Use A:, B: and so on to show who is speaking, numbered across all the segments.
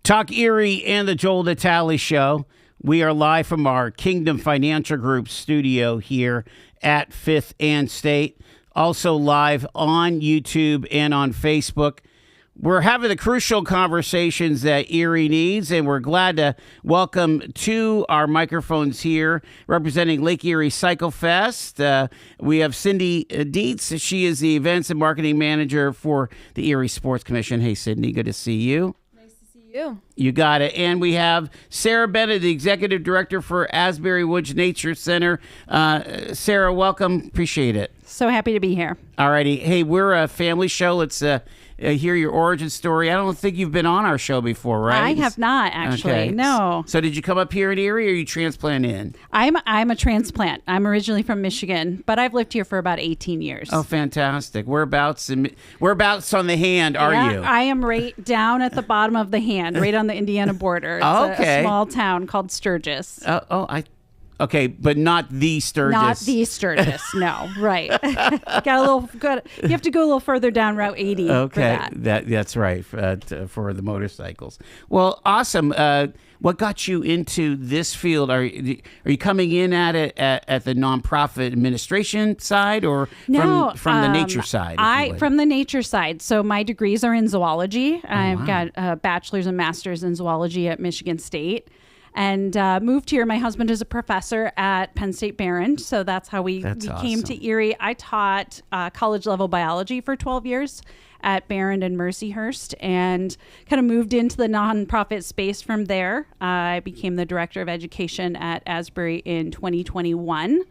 A: Talk Erie and the Joel Natale Show. We are live from our Kingdom Financial Group studio here at 5th and State. Also live on YouTube and on Facebook. We're having the crucial conversations that Erie needs, and we're glad to welcome to our microphones here, representing Lake Erie Cyclefest. We have Cindy Dietz. She is the Events and Marketing Manager for the Erie Sports Commission. Hey, Cindy, good to see you. You got it. And we have Sarah Bennett, the Executive Director for Asbury Woods Nature Center. Sarah, welcome. Appreciate it.
B: So happy to be here.
A: All righty. Hey, we're a family show. Let's hear your origin story. I don't think you've been on our show before, right?
B: I have not, actually.
A: Okay.
B: No.
A: So did you come up here in Erie, or are you transplant in?
B: I'm a transplant. I'm originally from Michigan, but I've lived here for about 18 years.
A: Oh, fantastic. Whereabouts on the hand are you?
B: I am right down at the bottom of the hand, right on the Indiana border. It's
A: Okay.
B: a small town called Sturgis.
A: Okay, but not the Sturgis.
B: Not the Sturgis, no. Right. You have to go a little further down Route 80 for that.
A: That's right, for the motorcycles. Well, awesome. What got you into this field? Are you coming in at it at the nonprofit administration side, or from the nature side?
B: From the nature side. So my degrees are in zoology. I've got a bachelor's and master's in zoology at Michigan State. And moved here. My husband is a professor at Penn State Barron, so that's how we came to Erie. I taught college-level biology for 12 years at Barron and Mercyhurst, and kind of moved into the nonprofit space from there. I became the director of education at Asbury in 2021.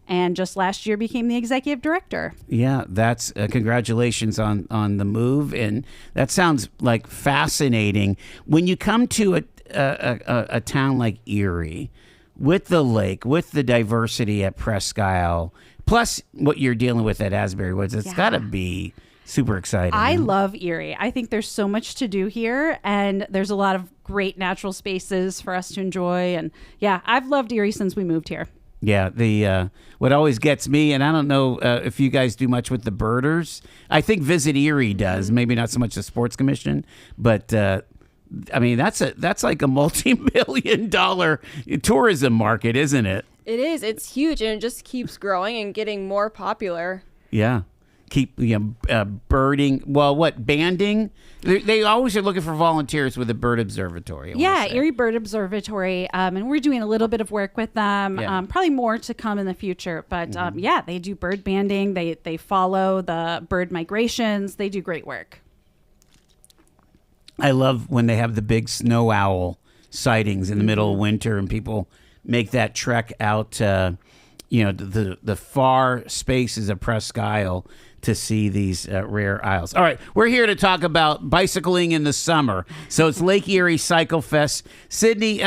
B: And just last year became the executive director. Yeah,
A: that's congratulations on the move. And that sounds like fascinating. When you come to a town like Erie, with the lake, with the diversity at Presque Isle, plus what you're dealing with at Asbury Woods, it's got to be super exciting.
B: I love Erie. I think there's so much to do here, and there's a lot of great natural spaces for us to enjoy. And yeah, I've loved Erie since we moved here.
A: Yeah, what always gets me, and I don't know if you guys do much with the birders. I think Visit Erie does, maybe not so much the Sports Commission, but I mean that's like a multi-million-dollar tourism market, isn't it?
C: It is. It's huge, and it just keeps growing and getting more popular.
A: Yeah. Keep birding. Well, what, banding? They always are looking for volunteers with the Bird Observatory.
B: Erie Bird Observatory, and we're doing a little bit of work with them. Probably more to come in the future, but they do bird banding. They follow the bird migrations. They do great work.
A: I love when they have the big snow owl sightings in the middle of winter, and people make that trek out to, the far spaces of Presque Isle to see these rare isles. All right, we're here to talk about bicycling in the summer. So it's Lake Erie Cyclefest. Sydney,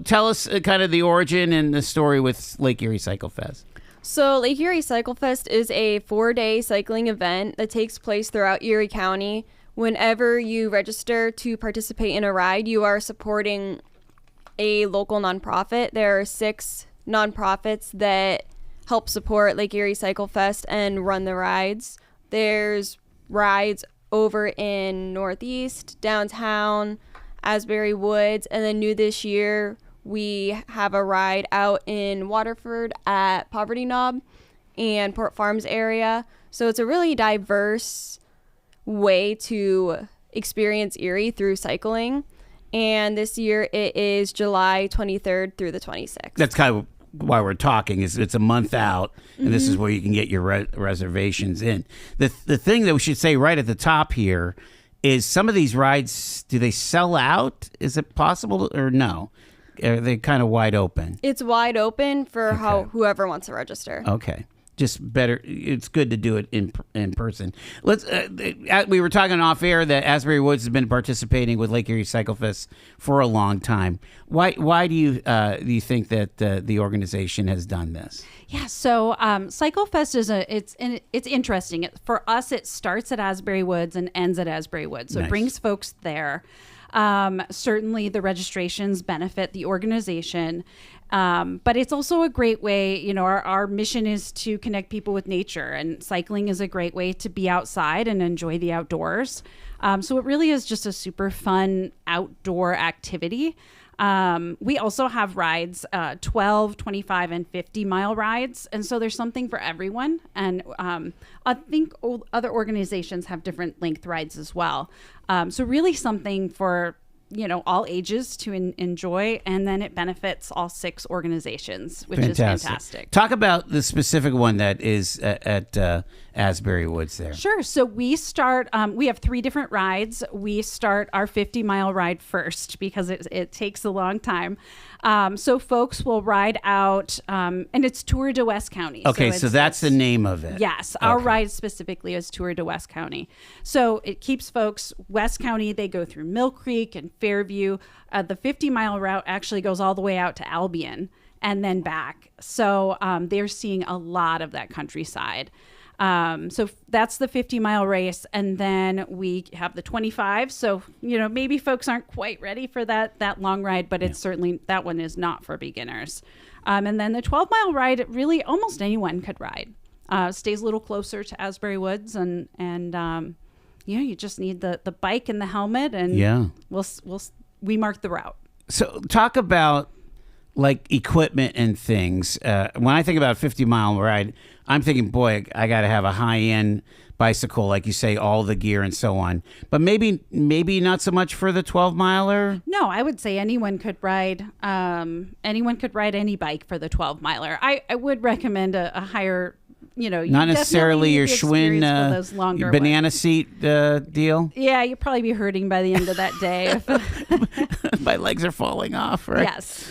A: tell us kind of the origin and the story with Lake Erie Cyclefest.
C: So Lake Erie Cyclefest is a 4-day cycling event that takes place throughout Erie County. Whenever you register to participate in a ride, you are supporting a local nonprofit. There are 6 nonprofits that help support Lake Erie Cyclefest and run the rides. There's rides over in Northeast, downtown, Asbury Woods, and then new this year, we have a ride out in Waterford at Poverty Knob and Port Farms area. So it's a really diverse way to experience Erie through cycling. And this year it is July 23rd through the 26th.
A: That's kind of why we're talking, is it's a month out, and this is where you can get your reservations in. The thing that we should say right at the top here is some of these rides, do they sell out? Is it possible, or no? Are they kind of wide open?
C: It's wide open for whoever wants to register.
A: Okay. Just better. It's good to do it in person. Let's. We were talking off air that Asbury Woods has been participating with Lake Erie Cyclefest for a long time. Why do you think that the organization has done this?
B: Yeah, so Cyclefest it's interesting. For us, it starts at Asbury Woods and ends at Asbury Woods, so It brings folks there. Certainly, the registrations benefit the organization. But it's also a great way, you know, our mission is to connect people with nature, and cycling is a great way to be outside and enjoy the outdoors. So it really is just a super fun outdoor activity. We also have rides, 12, 25, and 50-mile rides. And so there's something for everyone. And I think other organizations have different length rides as well. So really something for, you know, all ages to enjoy. And then it benefits all 6 organizations, which is fantastic.
A: Talk about the specific one that is at Asbury Woods there.
B: Sure. So we start, we have 3 different rides. We start our 50-mile ride first because it takes a long time. So folks will ride out, and it's Tour de West County.
A: Okay, so that's the name of it.
B: Yes. Our ride specifically is Tour de West County. So it keeps folks, West County, they go through Mill Creek and Fairview. The 50-mile route actually goes all the way out to Albion and then back. So they're seeing a lot of that countryside. So that's the 50-mile race. And then we have the 25. So, you know, maybe folks aren't quite ready for that long ride, but it's certainly, that one is not for beginners. And then the 12-mile ride, really almost anyone could ride. Stays a little closer to Asbury Woods, and you know, you just need the bike and the helmet, and we mark the route. So
A: talk about like equipment and things. When I think about 50-mile ride, I'm thinking, boy, I got to have a high-end bicycle, like you say, all the gear and so on. But maybe not so much for the 12-miler.
B: No, I would say anyone could ride. Anyone could ride any bike for the 12-miler. I would recommend a higher. You know,
A: not necessarily your Schwinn your banana
B: ones.
A: Seat deal.
B: Yeah, you'll probably be hurting by the end of that day.
A: My legs are falling off, right?
B: Yes.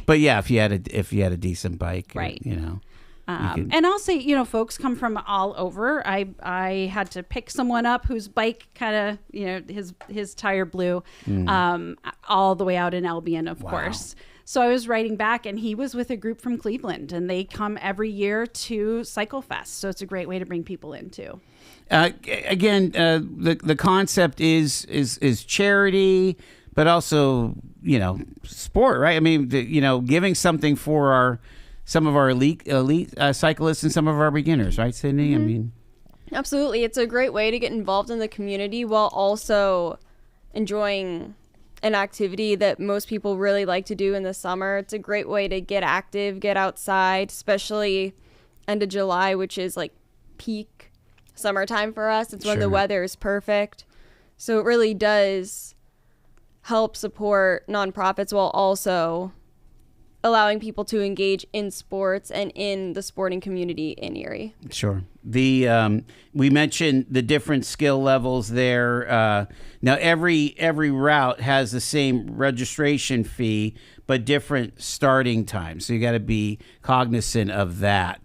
A: But yeah, if you had a decent bike,
B: right?
A: You know,
B: and I'll say, you know, folks come from all over. I had to pick someone up whose bike kind of, you know, his tire blew, all the way out in Albion, of course. So I was writing back, and he was with a group from Cleveland, and they come every year to Cyclefest. So it's a great way to bring people in too.
A: Again, the concept is charity, but also, you know, sport, right? I mean, you know, giving something for some of our elite cyclists and some of our beginners, right, Sydney?
C: Mm-hmm.
A: I mean,
C: absolutely, it's a great way to get involved in the community while also enjoying an activity that most people really like to do in the summer. It's a great way to get active, get outside, especially end of July, which is like peak summertime for us. It's when the weather is perfect. So it really does help support nonprofits while also allowing people to engage in sports and in the sporting community in Erie.
A: Sure. We mentioned the different skill levels there. Now every route has the same registration fee, but different starting times. So you got to be cognizant of that.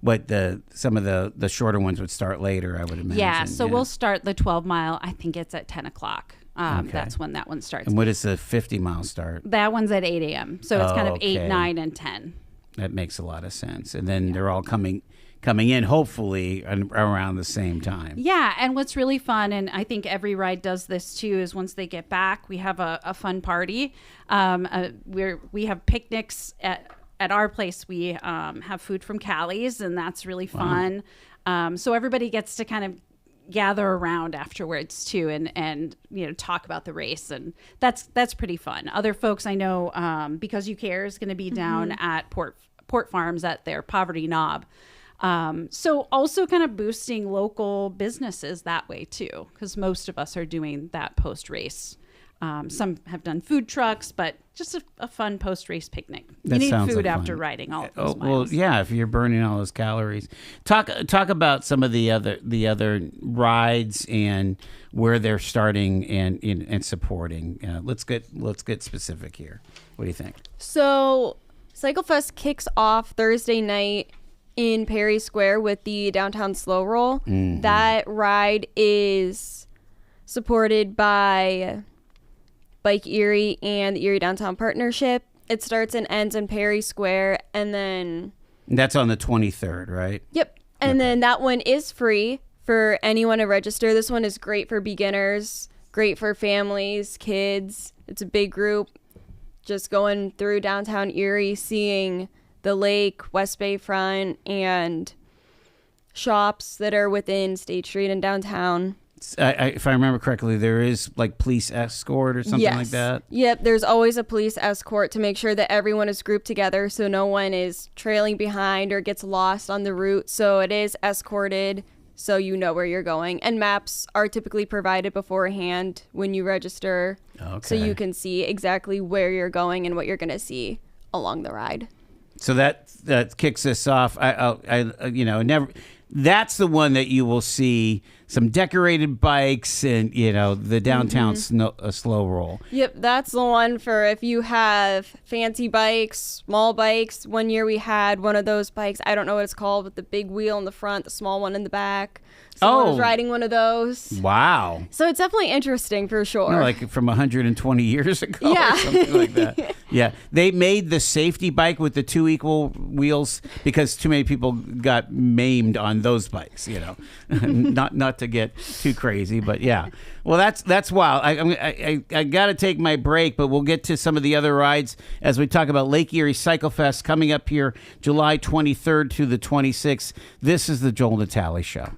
A: What some of the shorter ones would start later, I would imagine.
B: Yeah. So we'll start the 12-mile. I think it's at 10 o'clock. That's when that one starts.
A: And what does the 50-mile start?
B: That one's at 8 a.m. So it's kind of 8, 9, and 10.
A: That makes a lot of sense. And then they're all coming in, hopefully, around the same time.
B: Yeah, and what's really fun, and I think every ride does this too, is once they get back, we have a fun party. We have picnics at our place. We have food from Callie's, and that's really fun. Wow. So everybody gets to kind of gather around afterwards too, and you know, talk about the race, and that's pretty fun. Other folks I know, Because You Care is going to be down at Port Farms at their Poverty Knob. So also kind of boosting local businesses that way too, because most of us are doing that post-race. Some have done food trucks, but just a fun post-race picnic. You need food after riding all of those miles.
A: Well, yeah, if you're burning all those calories. Talk about some of the other rides and where they're starting and supporting. Let's get specific here. What do you think?
C: So Cyclefest kicks off Thursday night in Perry Square with the downtown slow roll. Mm-hmm. That ride is supported by Bike Erie and the Erie Downtown Partnership. It starts and ends in Perry Square, and then
A: that's on the 23rd, right?
C: Yep. And then that one is free for anyone to register. This one is great for beginners, great for families, kids. It's a big group. just going through downtown Erie, seeing the lake, West Bay front, and shops that are within State Street and downtown.
A: If I remember correctly, there is like police escort or something like that.
C: Yep, there's always a police escort to make sure that everyone is grouped together so no one is trailing behind or gets lost on the route. So it is escorted so you know where you're going. And maps are typically provided beforehand when you register.
A: Okay.
C: So you can see exactly where you're going and what you're going to see along the ride.
A: So that kicks us off. That's the one that you will see some decorated bikes and, the downtown slow roll.
C: Yep, that's the one for if you have fancy bikes, small bikes. One year we had one of those bikes. I don't know what it's called, with the big wheel in the front, the small one in the back. Someone was riding one of those.
A: Wow.
C: So it's definitely interesting for sure.
A: Like from 120 years ago
C: Yeah.
A: or something like that. Yeah. They made the safety bike with the 2 equal wheels because too many people got maimed on those bikes, not to get too crazy, but yeah. Well, that's wild. I got to take my break, but we'll get to some of the other rides as we talk about Lake Erie Cyclefest coming up here July 23rd to the 26th. This is the Joel Natale Show.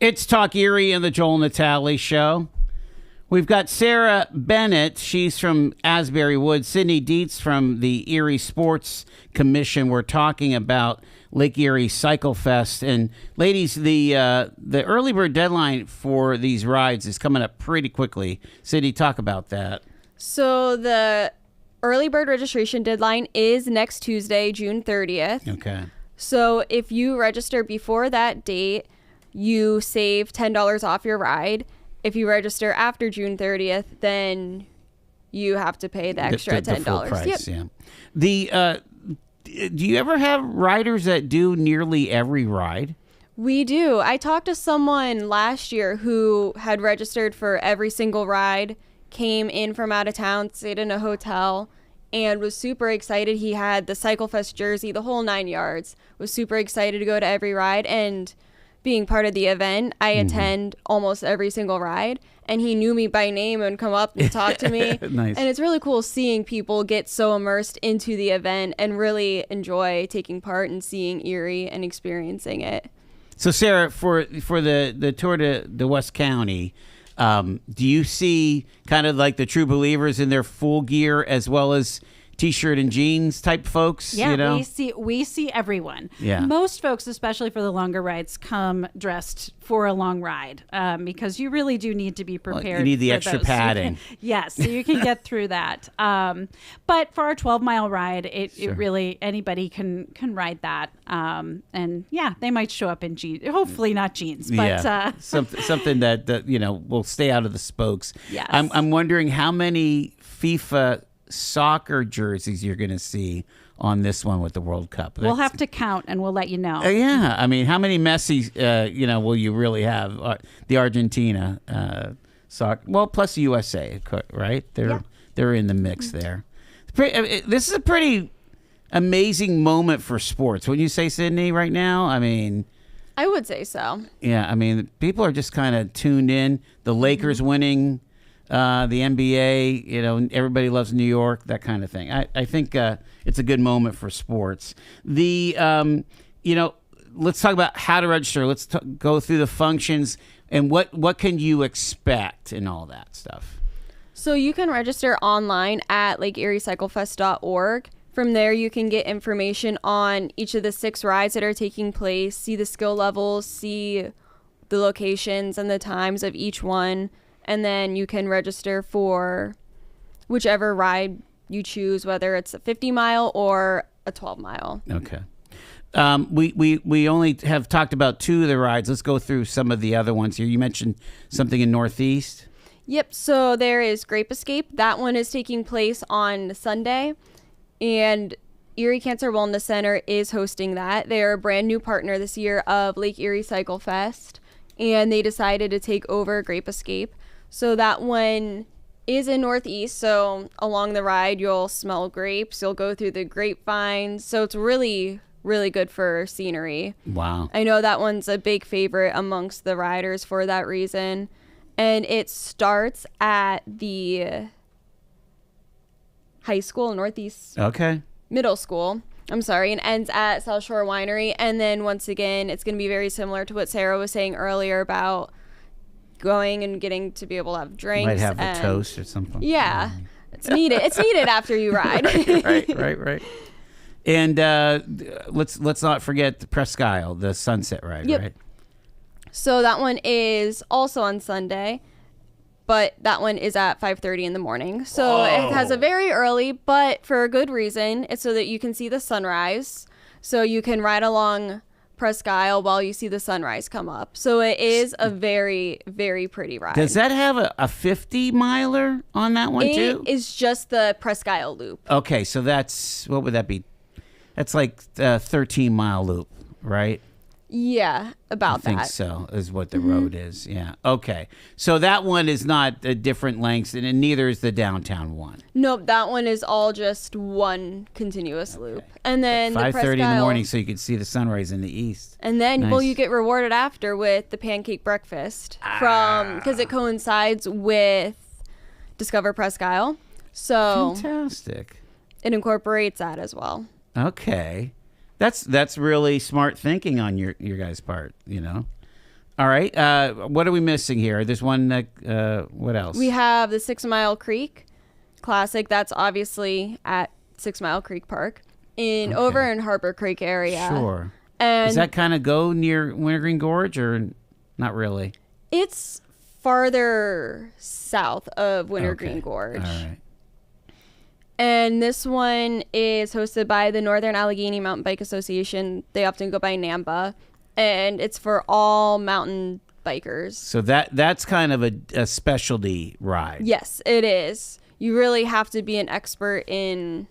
A: It's Talk Erie and the Joel Natale Show. We've got Sarah Bennett. She's from Asbury Woods. Sydney Dietz from the Erie Sports Commission. We're talking about Lake Erie Cyclefest. And ladies, the early bird deadline for these rides is coming up pretty quickly. Sydney, talk about that.
C: So the early bird registration deadline is next Tuesday, June 30th.
A: Okay.
C: So if you register before that date, you save $10 off your ride. If you register after June 30th, then you have to pay the extra $10.
A: The full price, yeah. Do you ever have riders that do nearly every ride?
C: We do. I talked to someone last year who had registered for every single ride, came in from out of town, stayed in a hotel, and was super excited. He had the Cyclefest jersey, the whole 9 yards, was super excited to go to every ride. And being part of the event, I attend almost every single ride, and he knew me by name and come up and talk to me.
A: Nice.
C: And it's really cool seeing people get so immersed into the event and really enjoy taking part and seeing Erie and experiencing it.
A: So, Sarah, for the Tour de West County, do you see kind of like the true believers in their full gear as well as T-shirt and jeans type folks?
B: Yeah,
A: you know?
B: we see everyone.
A: Yeah.
B: Most folks, especially for the longer rides, come dressed for a long ride because you really do need to be prepared.
A: Well, you need the
B: for
A: extra
B: those.
A: padding.
B: Yes, so you can get through that. But for our 12-mile ride, it really anybody can ride that. And yeah, they might show up in jeans. Hopefully not jeans, but
A: something that will stay out of the spokes.
B: Yes.
A: I'm wondering how many FIFA soccer jerseys you're going to see on this one with the World Cup.
B: We'll have to count and we'll let you know.
A: Yeah, I mean, how many Messi, will you really have? The Argentina soccer, well, plus the USA, right? They're in the mix there. This is a pretty amazing moment for sports. Wouldn't you say, Sydney? Right now, I mean,
C: I would say so.
A: Yeah, I mean, people are just kind of tuned in. The Lakers winning. The NBA, everybody loves New York, that kind of thing. I think it's a good moment for sports. Let's talk about how to register. Let's go through the functions and what can you expect and all that stuff.
C: So you can register online at lakeeriecyclefest.org. From there, you can get information on each of the 6 rides that are taking place, see the skill levels, see the locations and the times of each one. And then you can register for whichever ride you choose, whether it's a 50-mile or a 12-mile.
A: Okay. We only have talked about 2 of the rides. Let's go through some of the other ones here. You mentioned something in Northeast.
C: Yep. So there is Grape Escape. That one is taking place on Sunday. And Erie Cancer Wellness Center is hosting that. They are a brand new partner this year of Lake Erie Cyclefest. And they decided to take over Grape Escape. So that one is in Northeast. So along the ride, you'll smell grapes. You'll go through the grapevines. So it's really, really good for scenery.
A: Wow.
C: I know that one's a big favorite amongst the riders for that reason. And it starts at the high school, Northeast Middle School. And ends at South Shore Winery. And then once again, it's going to be very similar to what Sarah was saying earlier about going and getting to be able to have drinks.
A: Might have a toast or something.
C: Yeah. It's needed. It's needed after you ride.
A: Right. And let's not forget the Presque Isle, the sunset ride, right?
C: So that one is also on Sunday, but that one is at 5:30 in the morning. So It has a very early, but for a good reason. It's so that you can see the sunrise. So you can ride along Presque Isle while you see the sunrise come up. So it is a very, very pretty ride.
A: Does that have a 50-miler on that one too?
C: It is just the Presque Isle loop.
A: Okay, so that's, what would that be? That's like a 13-mile loop, right?
C: Yeah, about that.
A: I think so, is what the road is. Yeah. Okay. So that one is not different lengths, and neither is the downtown one.
C: Nope, that one is all just one continuous loop. And then the
A: 5:30 in the
C: Isle,
A: morning, so you can see the sunrise in the east.
C: And then,
A: Nice.
C: well, you get rewarded after with the pancake breakfast because it coincides with Discover Presque Isle. So
A: Fantastic.
C: it incorporates that as well.
A: Okay. That's really smart thinking on your guys' part, All right. What are we missing here? There's one. What else?
C: We have the 6 Mile Creek Classic. That's obviously at 6 Mile Creek Park over in Harbor Creek area.
A: Sure.
C: And
A: does that kind of go near Wintergreen Gorge or not really?
C: it's farther south of Wintergreen Gorge.
A: All right.
C: And this one is hosted by the Northern Allegheny Mountain Bike Association. They often go by NAMBA. And it's for all mountain bikers.
A: So that's kind of a specialty ride.
C: Yes, it is. You really have to be an expert in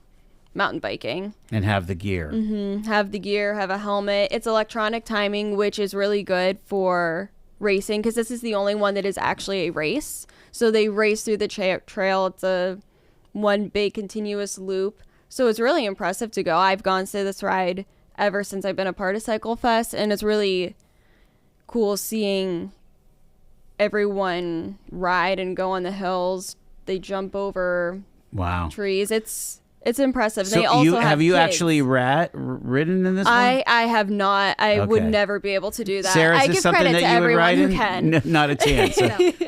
C: mountain biking.
A: And have the gear.
C: Mm-hmm. Have the gear, have a helmet. It's electronic timing, which is really good for racing because this is the only one that is actually a race. So they race through the trail. It's a one big continuous loop. So it's really impressive to go. I've gone to this ride ever since I've been a part of Cyclefest, and it's really cool seeing everyone ride and go on the hills. They jump over trees. It's impressive.
A: So
C: they also
A: have you
C: kids.
A: Actually ridden in this one?
C: I have not. I would never be able to do that.
A: Sarah,
C: I
A: is this
C: give
A: something
C: credit
A: that
C: to
A: you would
C: everyone
A: ride
C: who
A: in?
C: can.
A: No, not a chance.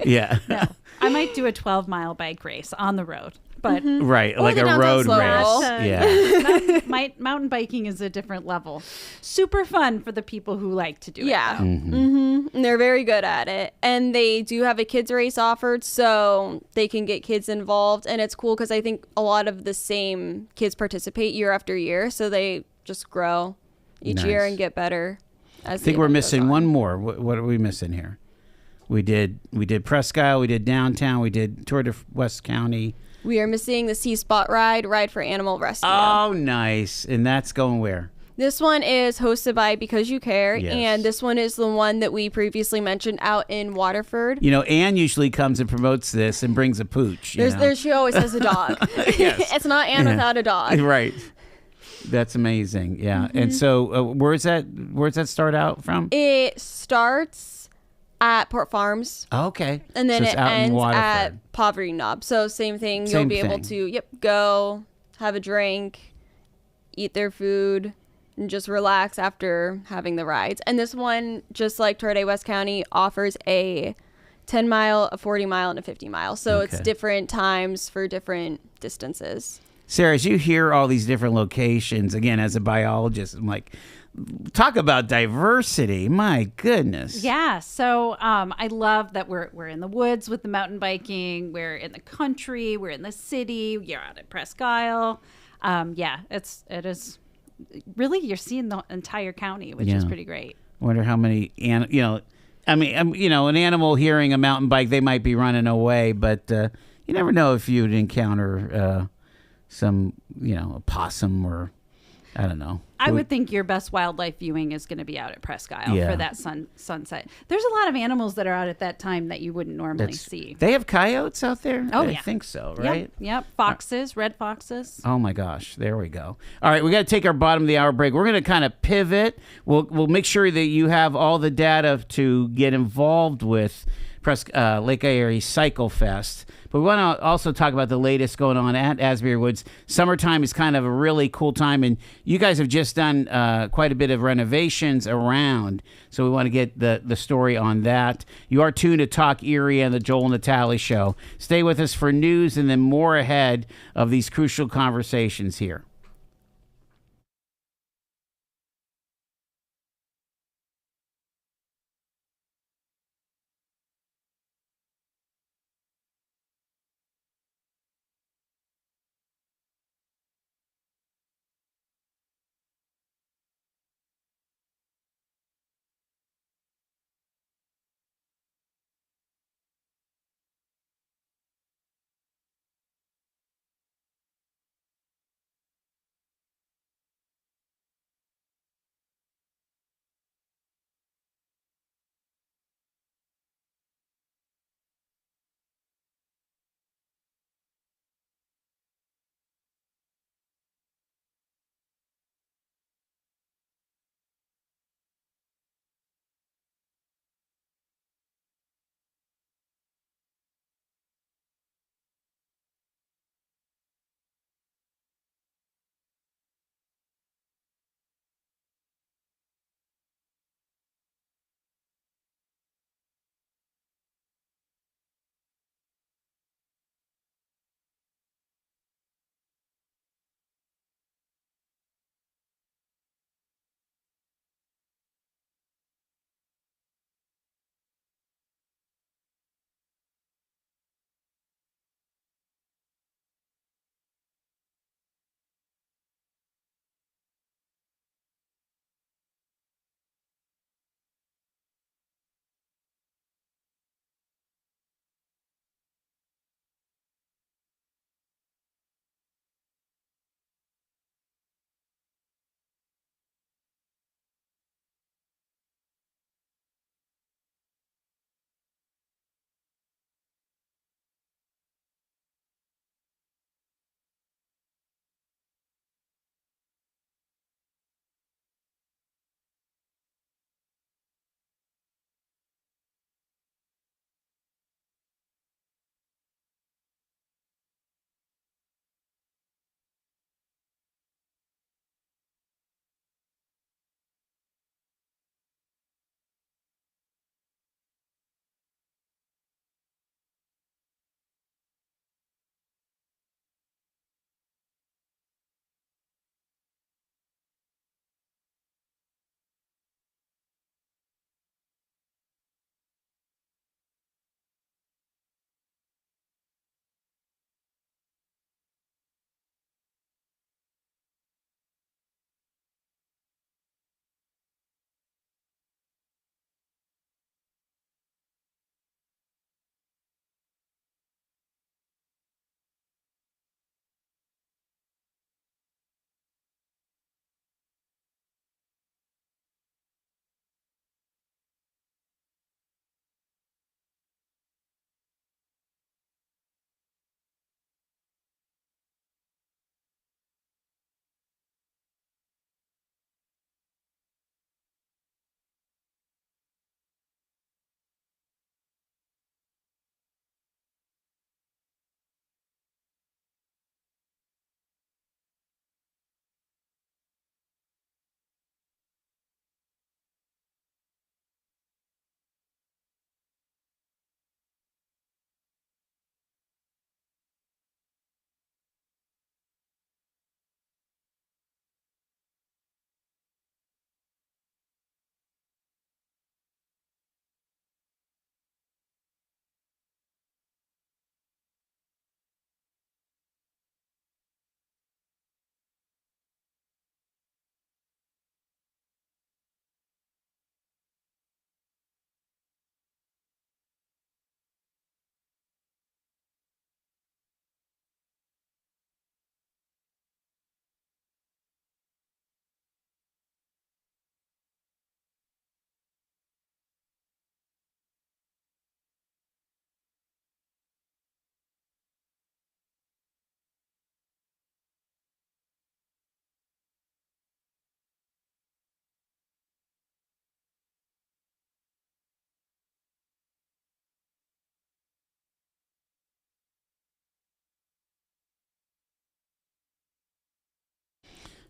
A: Yeah.
B: No, I might do a 12-mile bike race on the road, but
A: Right,
C: Or
A: like
C: the
A: a
C: downtown
A: road
C: slow
A: race.
C: roll.
A: Yeah.
B: mountain biking is a different level. Super fun for the people who like to do it.
C: Yeah.
B: though.
C: And they're very good at it. And they do have a kids race offered, so they can get kids involved. And it's cool because I think a lot of the same kids participate year after year, so they just grow each year
A: Nice.
C: and get better.
A: I think we're missing one more. What are we missing here? We did Presque Isle, we did downtown, we did Tour de West County.
C: We are missing the Sea Spot Ride for Animal Rescue.
A: Oh, nice. And that's going where?
C: This one is hosted by Because You Care,
A: Yes.
C: and this one is the one that we previously mentioned out in Waterford.
A: You know, Anne usually comes and promotes this and brings a pooch.
C: She always has a dog.
A: Yes.
C: It's not Anne without a dog.
A: Right. That's amazing. Yeah. And so where's that start out from?
C: It starts at Port Farms.
A: Oh, okay.
C: And then
A: So it's
C: it
A: out in
C: ends
A: Waterford.
C: at Poverty Knob. So same thing.
A: Same
C: You'll be able
A: thing.
C: to go, have a drink, eat their food, and just relax after having the rides. And this one, just like Tour de West County, offers a 10 mile, a 40 mile, and a 50 mile. So it's
A: Okay.
C: different times for different distances.
A: Sarah, as you hear all these different locations, again, as a biologist, I'm like, talk about diversity. My goodness.
B: Yeah, so I love that we're in the woods with the mountain biking. We're in the country. We're in the city. You're out at Presque Isle. It is really, you're seeing the entire county, which is pretty great.
A: Wonder how many, an animal hearing a mountain bike, they might be running away, but you never know if you'd encounter some, a possum or, I don't know.
B: I would think your best wildlife viewing is going to be out at Presque Isle for that sunset. There's a lot of animals that are out at that time that you wouldn't normally see.
A: They have coyotes out there?
B: Oh,
A: I
B: yeah.
A: think so, right?
B: Yep. Foxes, red foxes.
A: Oh my gosh, there we go. All right, we got to take our bottom of the hour break. We're going to kind of pivot. We'll make sure that you have all the data to get involved with Lake Erie Cyclefest. But we want to also talk about the latest going on at Asbury Woods. Summertime is kind of a really cool time, and you guys have just done quite a bit of renovations around. So we want to get the story on that. You are tuned to Talk Erie and the Joel Natale Show. Stay with us for news and then more ahead of these crucial conversations here.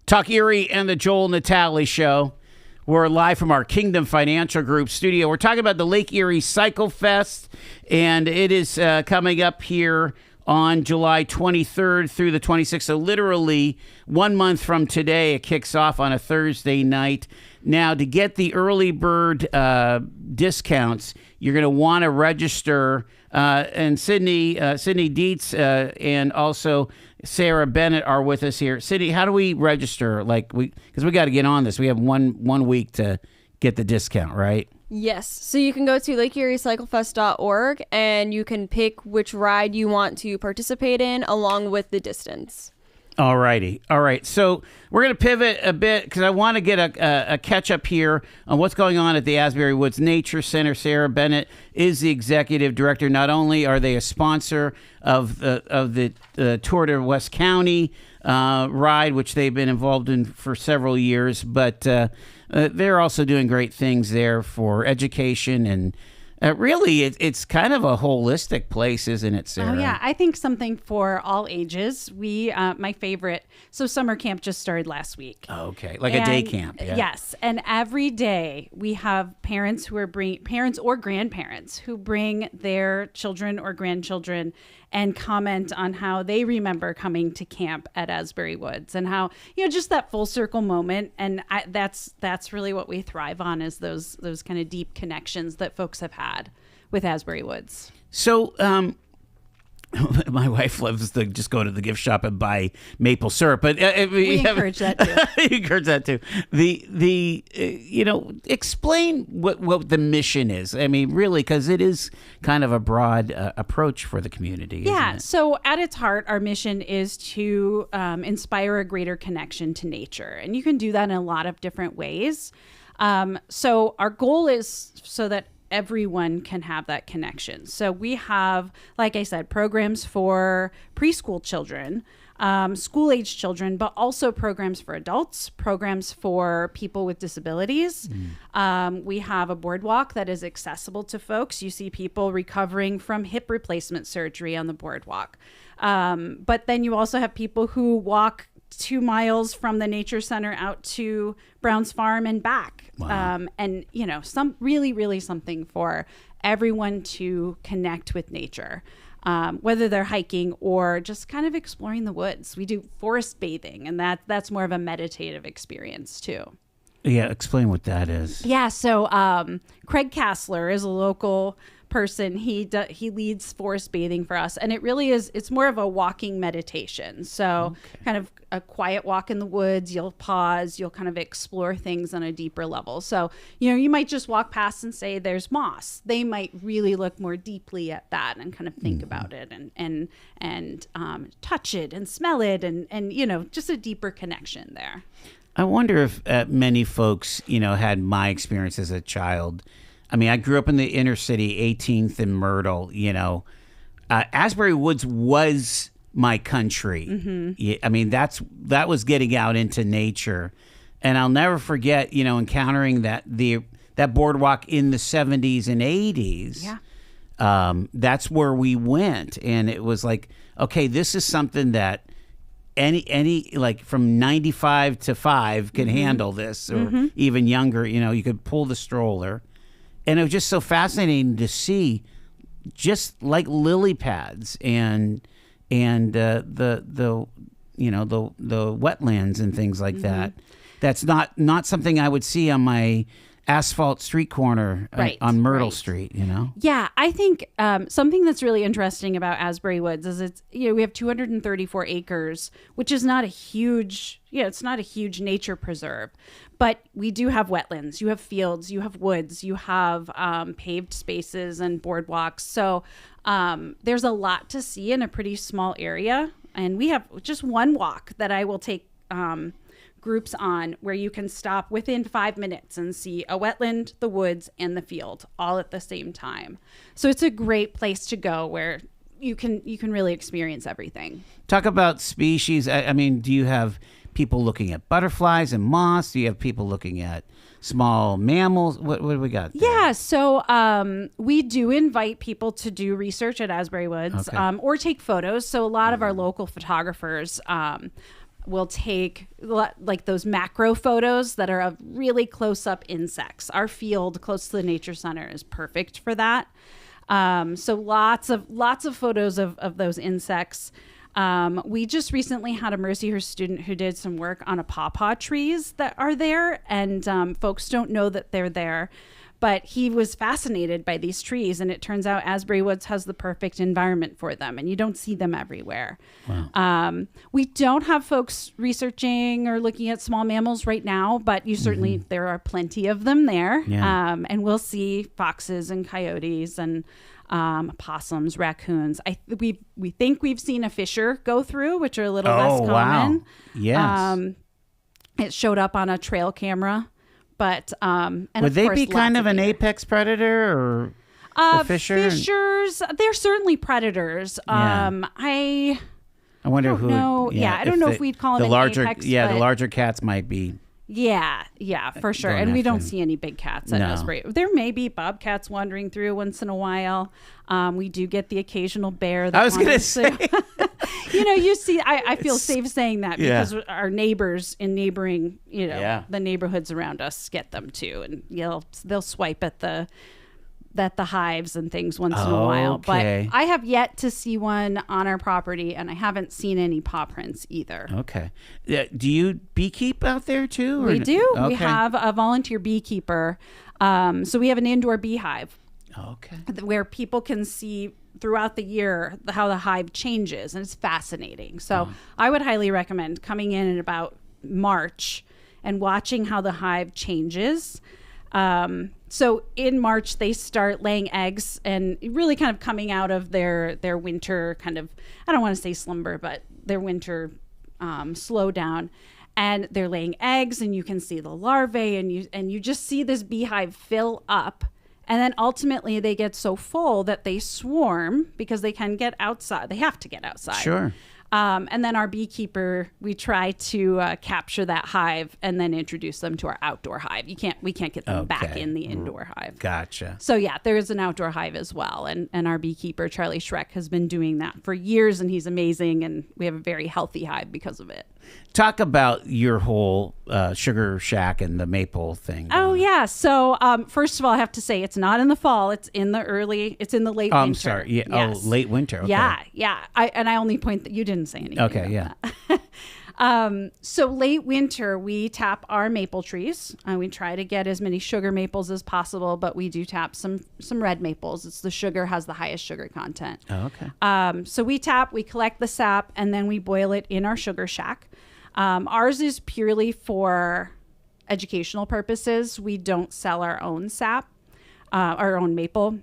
A: Talk Erie and the Joel Natale Show. We're live from our Kingdom Financial Group studio. We're talking about the Lake Erie Cyclefest, and it is coming up here on July 23rd through the 26th. So literally 1 month from today, it kicks off on a Thursday night. Now, to get the early bird discounts, you're going to want to register. And Sydney Dietz and also Sarah Bennett are with us here. Sydney, how do we register? Because we got to get on this. We have one week to get the discount, right?
C: Yes. So you can go to lakeeriecyclefest.org and you can pick which ride you want to participate in along with the distance.
A: All righty. All right. So we're going to pivot a bit because I want to get a catch up here on what's going on at the Asbury Woods Nature Center. Sarah Bennett is the executive director. Not only are they a sponsor of the Tour de West County ride, which they've been involved in for several years, but they're also doing great things there for education and really, it's kind of a holistic place, isn't it, Sarah?
B: Oh, yeah. I think something for all ages. My favorite, so summer camp just started last week.
A: Oh, okay. Like a day camp. Yeah.
B: Yes. And every day we have parents who are parents or grandparents who bring their children or grandchildren and comment on how they remember coming to camp at Asbury Woods and how, just that full circle moment. And that's really what we thrive on, is those kind of deep connections that folks have had with Asbury Woods.
A: So, my wife loves to just go to the gift shop and buy maple syrup, but
B: we encourage that too.
A: You encourage that too. Explain what the mission is. I mean, really, because it is kind of a broad approach for the community.
B: Yeah.
A: Isn't it?
B: So at its heart, our mission is to inspire a greater connection to nature, and you can do that in a lot of different ways. So our goal is so that everyone can have that connection. So we have, like I said, programs for preschool children, school-age children, but also programs for adults, programs for people with disabilities. We have a boardwalk that is accessible to folks. You see people recovering from hip replacement surgery on the boardwalk. But then you also have people who walk 2 miles from the nature center out to Brown's Farm and back.
A: Wow.
B: And, really something for everyone to connect with nature, whether they're hiking or just kind of exploring the woods. We do forest bathing, and that's more of a meditative experience too.
A: Yeah, explain what that is.
B: Yeah, so Craig Kassler is a local person. He leads forest bathing for us, and it really is. It's more of a walking meditation. So kind of a quiet walk in the woods. You'll pause. You'll kind of explore things on a deeper level. So you might just walk past and say, "There's moss." They might really look more deeply at that and kind of think about it and touch it and smell it and just a deeper connection there.
A: I wonder if many folks, had my experience as a child. I mean, I grew up in the inner city, 18th and Myrtle, Asbury Woods was my country. Mm-hmm. Yeah, I mean, that was getting out into nature. And I'll never forget, encountering that boardwalk in the 70s and 80s.
B: Yeah.
A: That's where we went. And it was like, okay, this is something that any like from 95 to 5 can handle this, or even younger, you could pull the stroller. And it was just so fascinating to see, just like lily pads and the wetlands and things like that. That's not something I would see on my asphalt street corner on Myrtle Street,
B: Yeah, I think something that's really interesting about Asbury Woods is we have 234 acres, which is not a huge, it's not a huge nature preserve, but we do have wetlands, you have fields, you have woods, you have paved spaces and boardwalks. So there's a lot to see in a pretty small area. And we have just one walk that I will take groups on, where you can stop within 5 minutes and see a wetland, the woods, and the field all at the same time. So it's a great place to go where you can really experience everything.
A: Talk about species. I mean, do you have people looking at butterflies and moths? Do you have people looking at small mammals? What do we got there?
B: Yeah, so we do invite people to do research at Asbury Woods, or take photos. So a lot of our local photographers We'll take like those macro photos that are of really close up insects. Our field close to the nature center is perfect for that. So lots of photos of those insects. We just recently had a Mercyhurst student who did some work on a pawpaw trees that are there, and folks don't know that they're there. But he was fascinated by these trees, and it turns out Asbury Woods has the perfect environment for them, and you don't see them everywhere. Wow. We don't have folks researching or looking at small mammals right now, but you certainly, there are plenty of them there. Yeah. And we'll see foxes and coyotes and possums, raccoons. We think we've seen a fisher go through, which are a little less common.
A: Wow. Yes.
B: It showed up on a trail camera. But and
A: would they be kind of an apex predator or the fisher?
B: Fishers, they're certainly predators.
A: Yeah.
B: I
A: wonder
B: who.
A: Know.
B: Yeah, I don't know if we'd call them
A: larger.
B: an apex.
A: Yeah, the larger cats might be.
B: Yeah, for sure. And we don't see any big cats at Asbury. There may be bobcats wandering through once in a while. We do get the occasional bear. That
A: I was going to say.
B: You see, I feel safe saying that because our neighbors in neighboring, the neighborhoods around us get them too. And they'll swipe at the hives and things once in a while. But I have yet to see one on our property, and I haven't seen any paw prints either.
A: Okay. Do you beekeep out there too?
B: We do. Okay. We have a volunteer beekeeper. So we have an indoor beehive.
A: Okay.
B: Where people can see throughout the year how the hive changes, and it's fascinating. So I would highly recommend coming in about March and watching how the hive changes. So in March, they start laying eggs and really kind of coming out of their winter kind of, I don't want to say slumber, but their winter slowdown. And they're laying eggs, and you can see the larvae, and you just see this beehive fill up. And then ultimately they get so full that they swarm because they can get outside. They have to get outside.
A: Sure.
B: And then our beekeeper, we try to capture that hive and then introduce them to our outdoor hive. We can't get them back in the indoor hive.
A: Gotcha.
B: So yeah, there is an outdoor hive as well. And our beekeeper, Charlie Schreck, has been doing that for years, and he's amazing. And we have a very healthy hive because of it.
A: Talk about your whole sugar shack and the maple thing.
B: Oh yeah. So first of all, I have to say it's not in the fall. It's in the late winter.
A: I'm sorry. Yeah. Yes. Oh, late winter. Okay.
B: Yeah. I only point that you didn't say anything.
A: Okay. Yeah.
B: So late winter, we tap our maple trees. We try to get as many sugar maples as possible, but we do tap some red maples. It's the sugar has the highest sugar content.
A: Oh, okay.
B: So we collect the sap, and then we boil it in our sugar shack. Ours is purely for educational purposes. We don't sell our own sap, our own maple.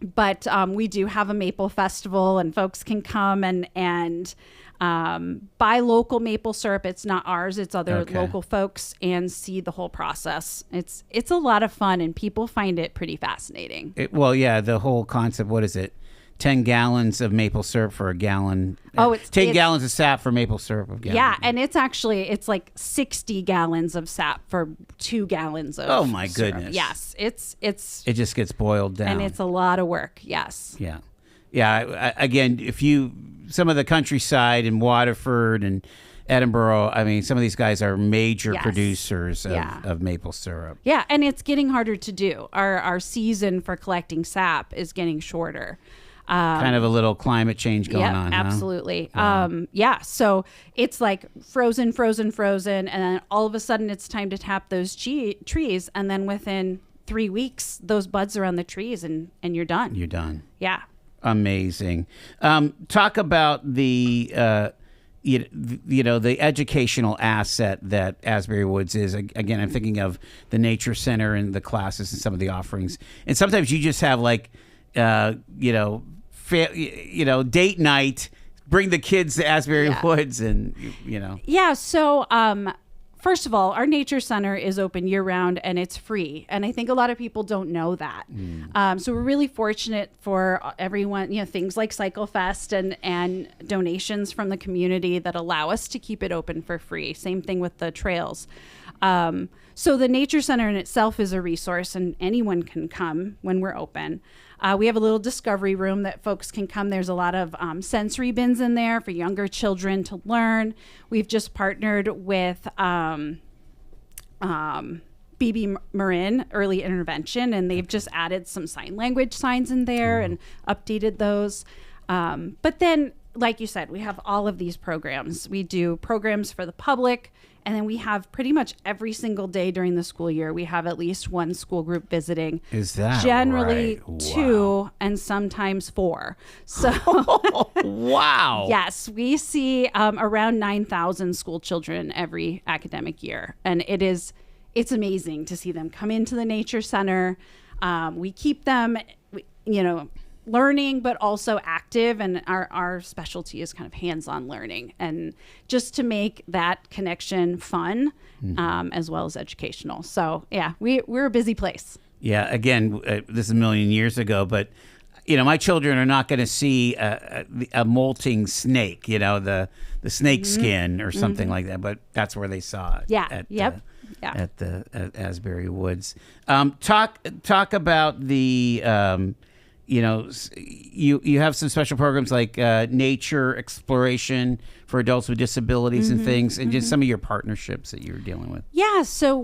B: But we do have a maple festival, and folks can come and buy local maple syrup. It's not ours; it's other local folks, and see the whole process. It's a lot of fun, and people find it pretty fascinating.
A: The whole concept. What is it? 10 gallons of maple syrup for a gallon.
B: It's
A: 10 gallons of sap for maple syrup of gallon.
B: Yeah, and it's like 60 gallons of sap for 2 gallons of
A: Oh my
B: syrup.
A: goodness.
B: Yes, it
A: just gets boiled down.
B: And it's a lot of work. Yes.
A: Yeah. Yeah, again, some of the countryside in Waterford and Edinburgh, I mean, some of these guys are major producers of maple syrup.
B: Yeah, and it's getting harder to do. Our season for collecting sap is getting shorter.
A: Kind of a little climate change going on.
B: Absolutely.
A: Huh?
B: Wow. So it's like frozen, and then all of a sudden it's time to tap those trees, and then within 3 weeks those buds are on the trees, and you're done.
A: You're done.
B: Yeah.
A: Amazing. Talk about the the educational asset that Asbury Woods is. Again, I'm thinking of the Nature Center and the classes and some of the offerings. And sometimes you just have like date night, bring the kids to Asbury Woods, and
B: Yeah. So first of all, our Nature Center is open year round, and it's free. And I think a lot of people don't know that. So we're really fortunate for everyone, things like Cyclefest and donations from the community that allow us to keep it open for free. Same thing with the trails. So the Nature Center in itself is a resource, and anyone can come when we're open. We have a little discovery room that folks can come. There's a lot of sensory bins in there for younger children to learn. We've just partnered with BB Marin Early Intervention, and they've just added some sign language signs in there and updated those. But then, like you said, we have all of these programs. We do programs for the public, and then we have pretty much every single day during the school year, we have at least one school group visiting.
A: Is that
B: generally
A: right?
B: two and sometimes four. So
A: wow.
B: Yes, we see around 9,000 school children every academic year, and it's amazing to see them come into the nature center. We keep them, learning, but also active. And our specialty is kind of hands-on learning, and just to make that connection fun, as well as educational. So yeah, we're a busy place.
A: Yeah. Again, this is a million years ago, but my children are not going to see a molting snake, the snake skin or something like that, but that's where they saw it.
B: Yeah.
A: At the Asbury Woods. Talk about the, you have some special programs like nature exploration for adults with disabilities and things, and just some of your partnerships that you're dealing with.
B: Yeah, so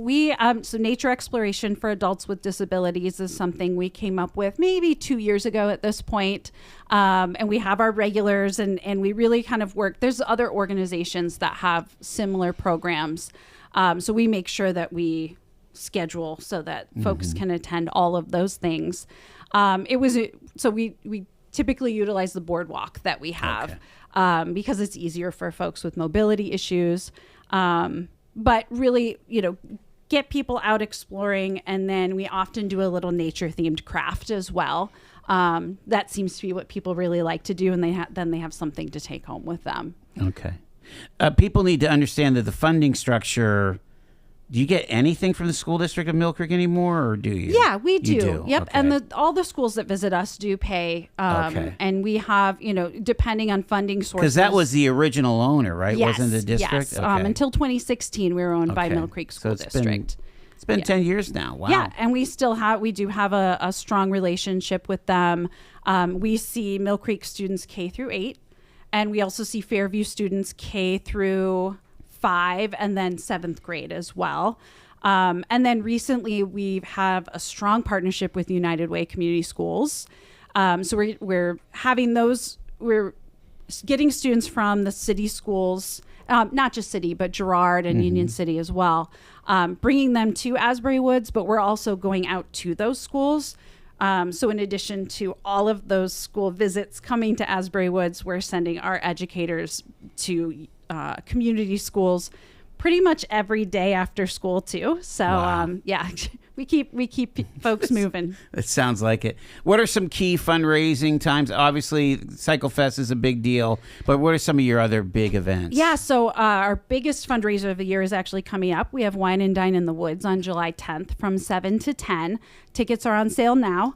B: so nature exploration for adults with disabilities is something we came up with maybe 2 years ago at this point. And we have our regulars, and we really kind of work. There's other organizations that have similar programs. So we make sure that we schedule so that folks can attend all of those things. We typically utilize the boardwalk that we have, because it's easier for folks with mobility issues. But really, get people out exploring, and then we often do a little nature themed craft as well. That seems to be what people really like to do, and then they have something to take home with them. Okay.
A: People need to understand that the funding structure. Do you get anything from the school district of Mill Creek anymore, or do you?
B: Yeah, we do.
A: You do?
B: Yep.
A: Okay.
B: And all the schools that visit us do pay. And we have, depending on funding sources.
A: Because that was the original owner, right?
B: Yes,
A: Wasn't the district?
B: Yes. Until 2016, we were owned by Mill Creek School District.
A: It's been 10 years now. Wow.
B: Yeah, and we do have a strong relationship with them. We see Mill Creek students K through 8, and we also see Fairview students K through 5 and then 7th grade as well. And then recently we have a strong partnership with United Way Community Schools. So we're having we're getting students from the city schools, not just city, but Girard and Union City as well, bringing them to Asbury Woods, but we're also going out to those schools. So in addition to all of those school visits coming to Asbury Woods, we're sending our educators to community schools pretty much every day after school too. So we keep folks moving.
A: It sounds like it. What are some key fundraising times? Obviously, Cyclefest is a big deal, but what are some of your other big events?
B: Yeah, so our biggest fundraiser of the year is actually coming up. We have Wine and Dine in the Woods on July 10th from 7 to 10. Tickets are on sale now.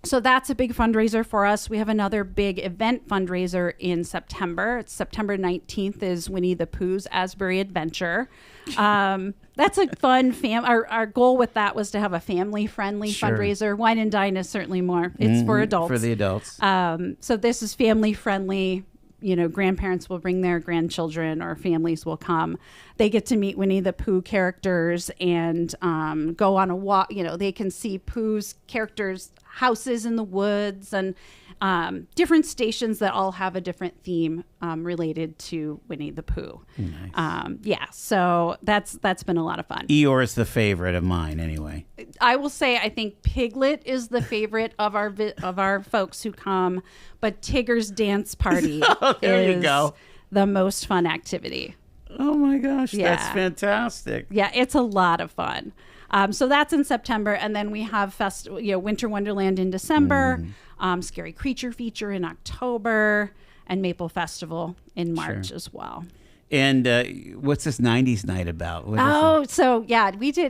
B: So that's a big fundraiser for us. We have another big event fundraiser in September. It's September 19th is Winnie the Pooh's Asbury Adventure. That's a fun our goal with that was to have a family-friendly fundraiser. Wine and Dine is certainly more. It's for adults.
A: For the adults.
B: So this is family-friendly. Grandparents will bring their grandchildren, or families will come. They get to meet Winnie the Pooh characters and go on a walk. They can see Pooh's characters' houses in the woods, and different stations that all have a different theme related to Winnie the Pooh. Nice. So that's been a lot of fun.
A: Eeyore is the favorite of mine, anyway.
B: I will say I think Piglet is the favorite of our folks who come, but Tigger's dance party is the most fun activity.
A: Oh my gosh, that's fantastic.
B: Yeah, it's a lot of fun. So that's in September, and then we have Winter Wonderland in December, Scary Creature Feature in October, and Maple Festival in March as well.
A: And what's this 90s night about?
B: We did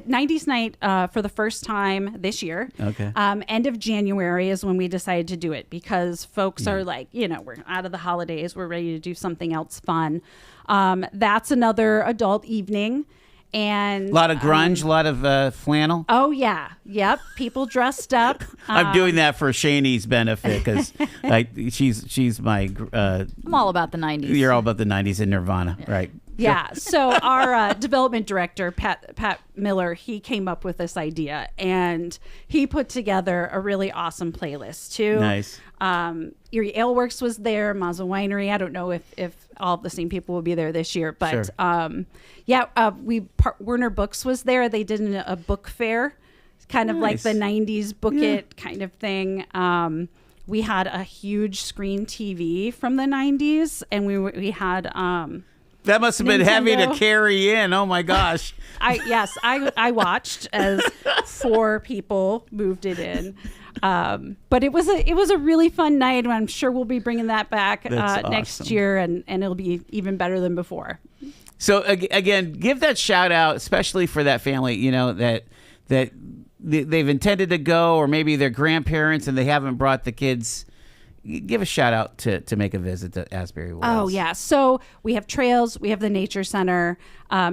B: 90s night for the first time this year.
A: Okay.
B: End of January is when we decided to do it, because folks are like, we're out of the holidays. We're ready to do something else fun. That's another adult evening. And
A: A lot of grunge, a lot of flannel.
B: oh yeah, yep. People dressed up.
A: I'm doing that for Shani's benefit because she's my.
D: I'm all about the 90s.
A: You're all about the 90s and Nirvana, right?
B: Yeah. So our development director, Pat Miller, he came up with this idea, and he put together a really awesome playlist too.
A: Nice.
B: Erie Ale Works was there, Maza Winery. I don't know if all the same people will be there this year, but
A: Sure.
B: Werner Books was there. They did a book fair, kind of like
A: Nice.
B: the 90s book it kind of thing. We had a huge screen TV from the 90s, and we had
A: That must have been heavy to
B: Nintendo.
A: carry in. Oh my gosh.
B: I watched as 4 people moved it in. But it was a really fun night, and I'm sure we'll be bringing that back
A: That's
B: next
A: awesome.
B: year, and it'll be even better than before.
A: So again, give that shout out, especially for that family, that they've intended to go, or maybe their grandparents and they haven't brought the kids. Give a shout out to make a visit to Asbury Wells.
B: Oh yeah, so we have trails, we have the nature center,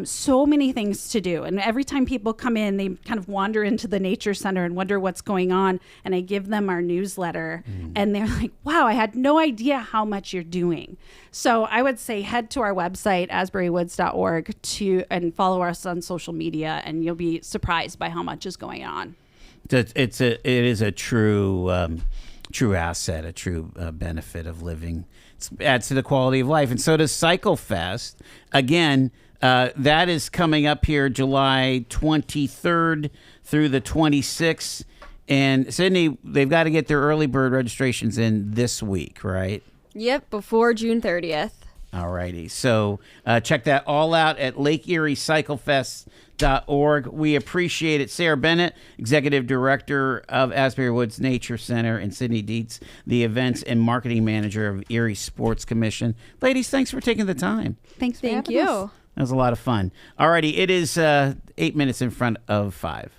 B: so many things to do, and every time people come in, they kind of wander into the nature center and wonder what's going on, and I give them our newsletter, and they're like, wow, I had no idea how much you're doing. So I would say head to our website, asburywoods.org, and follow us on social media, and you'll be surprised by how much is going on.
A: It is a true asset, a true benefit of living. It adds to the quality of life. And so does Cyclefest. Again, that is coming up here July 23rd through the 26th. And Sydney, they've got to get their early bird registrations in this week, right?
C: Yep, before June 30th.
A: All righty. So check that all out at Lake Erie Cyclefest.org. We appreciate it. Sarah Bennett, Executive Director of Asbury Woods Nature Center, and Sydney Dietz, the Events and Marketing Manager of Erie Sports Commission. Ladies, thanks for taking the time.
B: Thanks for
C: Thank
B: having us.
C: you.
A: That was a lot of fun. All righty. It is 8 minutes in front of 5.